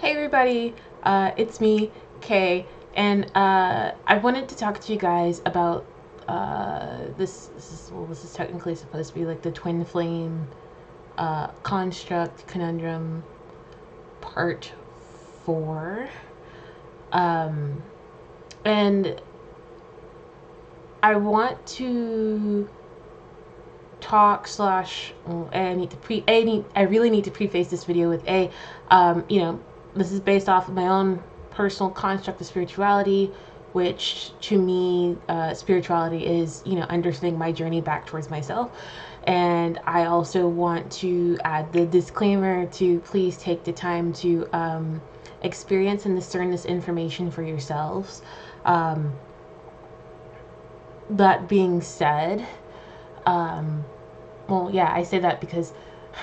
Hey everybody, it's me, Kay, and I wanted to talk to you guys about this is technically supposed to be like the twin flame construct conundrum part 4, and I want to talk slash I really need to preface this video with this is based off of my own personal construct of spirituality, which to me spirituality is understanding my journey back towards myself. And I also want to add the disclaimer to please take the time to experience and discern this information for yourselves. That being said, well, yeah, I say that because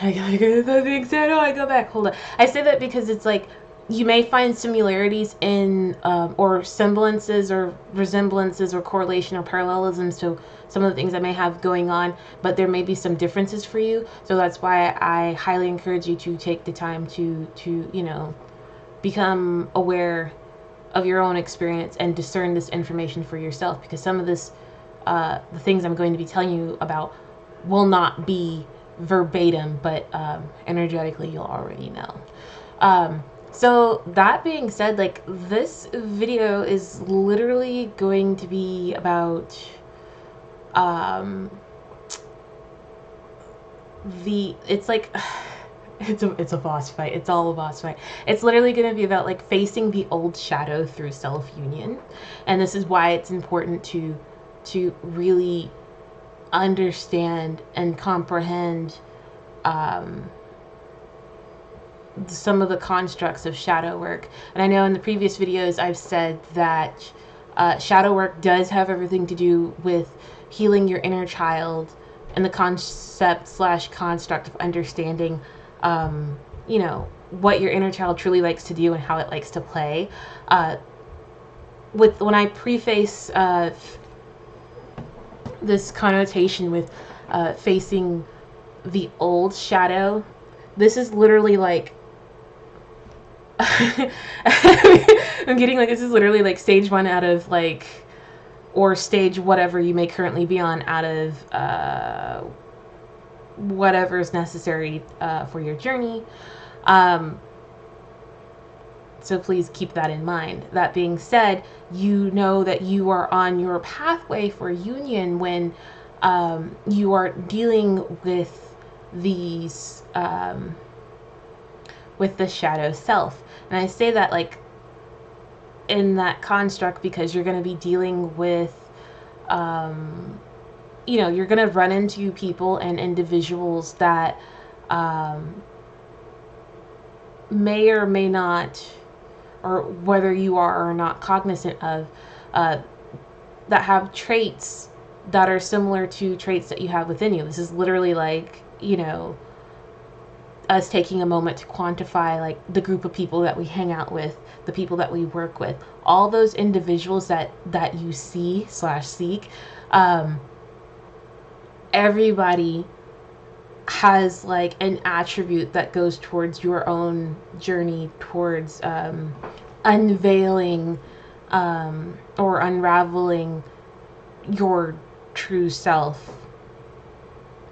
that being said, I go back. Hold on. I say that because it's like you may find similarities in or semblances or resemblances or correlation or parallelisms to some of the things I may have going on, but there may be some differences for you. So that's why I highly encourage you to take the time to become aware of your own experience and discern this information for yourself, because some of this the things I'm going to be telling you about will not be verbatim, but energetically you'll already know. So that being said, like, this video is literally going to be about it's like it's a boss fight. It's all a boss fight. It's literally going to be about like facing the old shadow through self-union. And this is why it's important to really understand and comprehend some of the constructs of shadow work. And I know in the previous videos I've said that shadow work does have everything to do with healing your inner child and the concept slash construct of understanding what your inner child truly likes to do and how it likes to play. When I preface this connotation with facing the old shadow, this is literally like I'm getting like, this is literally like stage 1 out of like, or stage whatever you may currently be on out of whatever is necessary for your journey. So please keep that in mind. That being said, you know that you are on your pathway for union when you are dealing with these with the shadow self. And I say that like in that construct because you're going to be dealing with you're going to run into people and individuals that may or may not, or whether you are or not cognizant of, that have traits that are similar to traits that you have within you. This is literally like, us taking a moment to quantify like the group of people that we hang out with, the people that we work with, all those individuals that you see slash seek. Everybody has like an attribute that goes towards your own journey towards unveiling or unraveling your true self.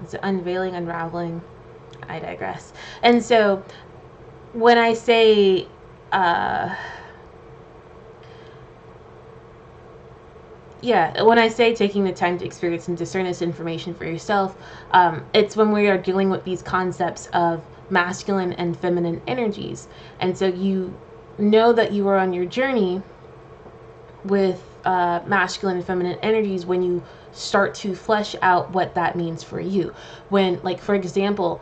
Is it unveiling, unraveling? I digress. And so when I say when I say taking the time to experience and discern this information for yourself, it's when we are dealing with these concepts of masculine and feminine energies. And so you know that you are on your journey with masculine and feminine energies when you start to flesh out what that means for you. When, like, for example,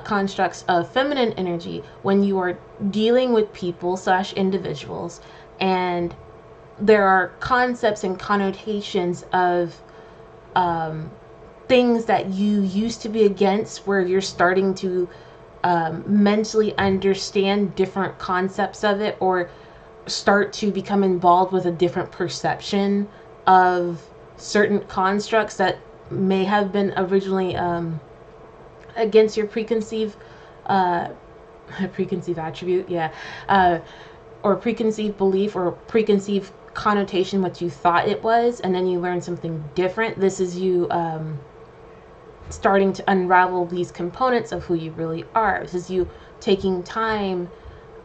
constructs of feminine energy, when you are dealing with people slash individuals and there are concepts and connotations of things that you used to be against, where you're starting to mentally understand different concepts of it, or start to become involved with a different perception of certain constructs that may have been originally against your preconceived preconceived attribute, yeah, or preconceived belief or preconceived connotation, what you thought it was, and then you learn something different. This is you starting to unravel these components of who you really are. This is you taking time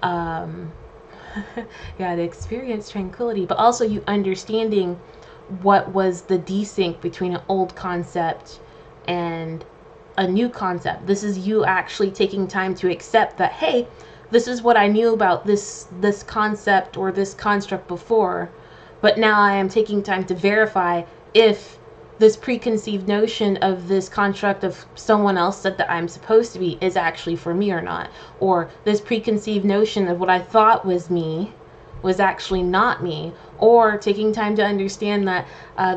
yeah, to experience tranquility, but also you understanding what was the desync between an old concept and a new concept. This is you actually taking time to accept that, hey, this is what I knew about this concept or this construct before, but now I am taking time to verify if this preconceived notion of this construct of someone else said that I'm supposed to be is actually for me or not. Or this preconceived notion of what I thought was me was actually not me. Or taking time to understand that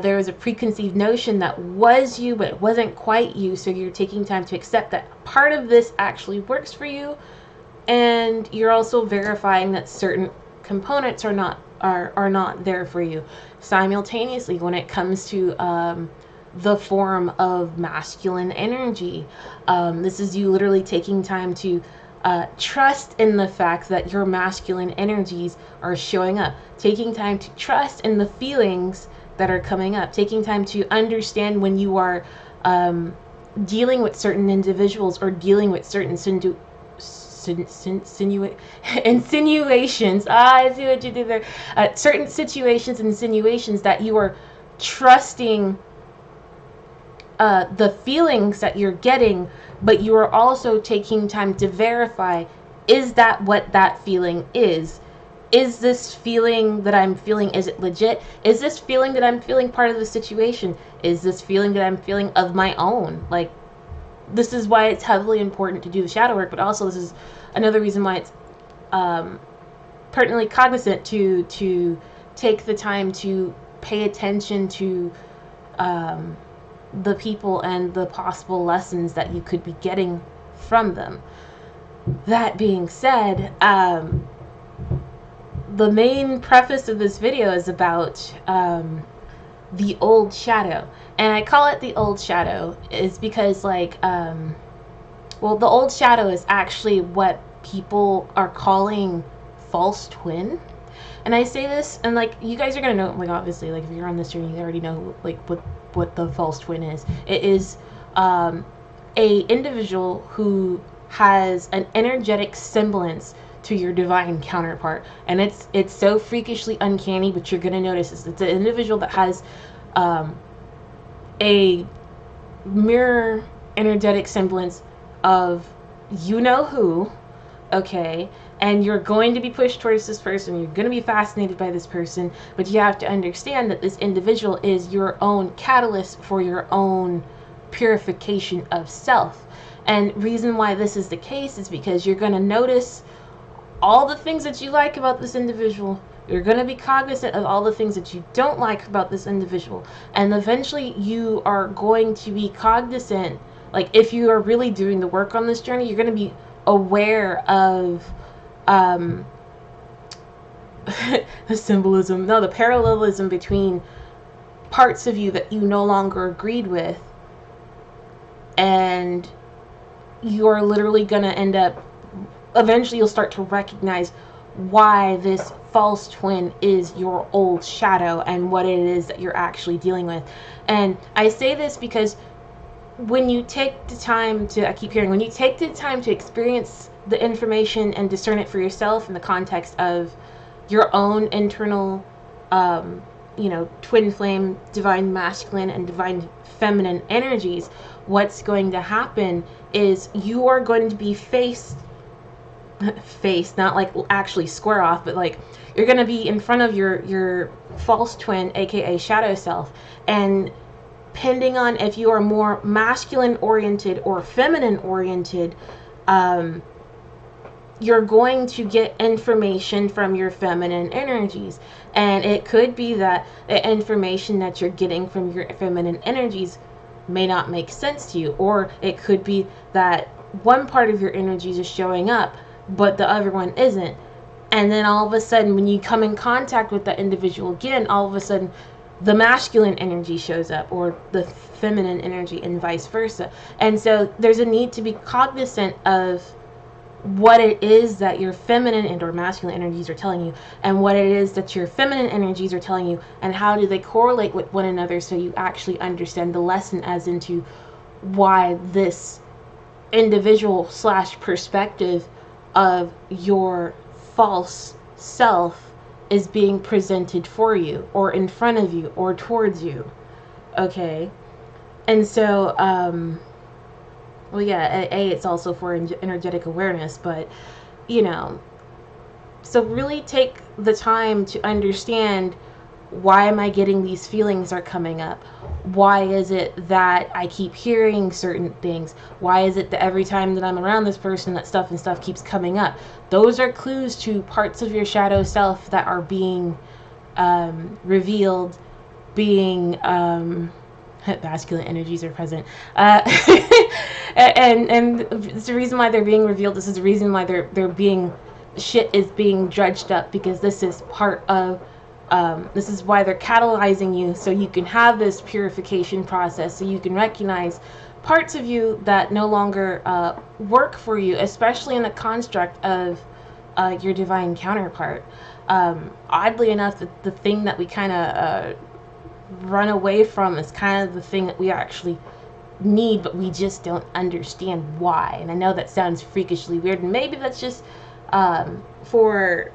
there was a preconceived notion that was you, but it wasn't quite you. So you're taking time to accept that part of this actually works for you. And you're also verifying that certain components are not there for you simultaneously when it comes to the form of masculine energy. This is you literally taking time to trust in the fact that your masculine energies are showing up, taking time to trust in the feelings that are coming up, taking time to understand when you are dealing with certain individuals or dealing with certain insinuations. I see what you did there. Certain situations and insinuations that you are trusting the feelings that you're getting, but you are also taking time to verify, is that what that feeling is? Is this feeling that I'm feeling, is it legit? Is this feeling that I'm feeling part of the situation? Is this feeling that I'm feeling of my own? Like, this is why it's heavily important to do the shadow work, but also this is another reason why it's pertinently cognizant to take the time to pay attention to the people and the possible lessons that you could be getting from them. That being said, the main preface of this video is about the old shadow. And I call it the old shadow is because, like, well, the old shadow is actually what people are calling false twin. And I say this, and like, you guys are gonna know, like, obviously, like, if you're on this journey, you already know, like, what the false twin is. It is a individual who has an energetic semblance to your divine counterpart, and it's so freakishly uncanny, but you're gonna notice this. It's an individual that has a mirror energetic semblance of you know who, okay, and you're going to be pushed towards this person, you're going to be fascinated by this person, but you have to understand that this individual is your own catalyst for your own purification of self. And reason why this is the case is because you're going to notice all the things that you like about this individual. You're going to be cognizant of all the things that you don't like about this individual. And eventually you are going to be cognizant, like, if you are really doing the work on this journey, you're going to be aware of the symbolism, no, the parallelism between parts of you that you no longer agreed with, and you're literally going to end up, eventually you'll start to recognize why this false twin is your old shadow and what it is that you're actually dealing with. And I say this because when you take the time to, I keep hearing, when you take the time to experience the information and discern it for yourself in the context of your own internal, twin flame, divine masculine and divine feminine energies, what's going to happen is you are going to be faced, not like actually square off, but like you're going to be in front of your false twin, aka shadow self, and depending on if you are more masculine oriented or feminine oriented, you're going to get information from your feminine energies. And it could be that the information that you're getting from your feminine energies may not make sense to you, or it could be that one part of your energies is showing up but the other one isn't. And then all of a sudden, when you come in contact with that individual again, all of a sudden the masculine energy shows up, or the feminine energy, and vice versa. And so there's a need to be cognizant of what it is that your feminine and or masculine energies are telling you, and what it is that your feminine energies are telling you, and how do they correlate with one another, so you actually understand the lesson as into why this individual / perspective of your false self is being presented for you, or in front of you, or towards you. Okay? And so, well, yeah, it's also for energetic awareness, but, you know, so really take the time to understand, why am I getting these feelings are coming up? Why is it that I keep hearing certain things? Why is it that every time that I'm around this person, that stuff and stuff keeps coming up? Those are clues to parts of your shadow self that are being revealed, being masculine energies are present, and it's the reason why they're being revealed. This is the reason why they're being, shit is being dredged up, because this is part of, this is why they're catalyzing you, so you can have this purification process, so you can recognize parts of you that no longer work for you, especially in the construct of your divine counterpart. Oddly enough, the thing that we kind of run away from is kind of the thing that we actually need, but we just don't understand why. And I know that sounds freakishly weird, and maybe that's just for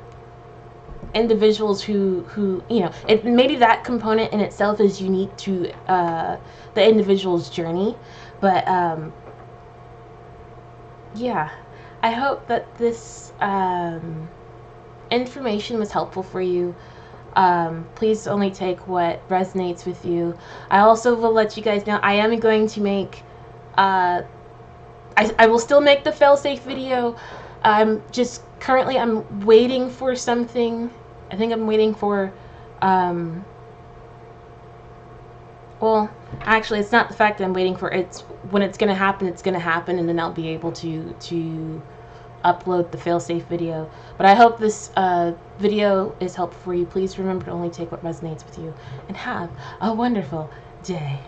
individuals who you know, maybe that component in itself is unique to the individual's journey. But yeah, I hope that this information was helpful for you. Please only take what resonates with you. I also will let you guys know I am going to make, I will still make the failsafe video. I'm just currently, I'm waiting for something. I think I'm waiting for, well, actually, it's not the fact that I'm waiting for, it's when it's going to happen, and then I'll be able to upload the failsafe video. But I hope this video is helpful for you. Please remember to only take what resonates with you, and have a wonderful day.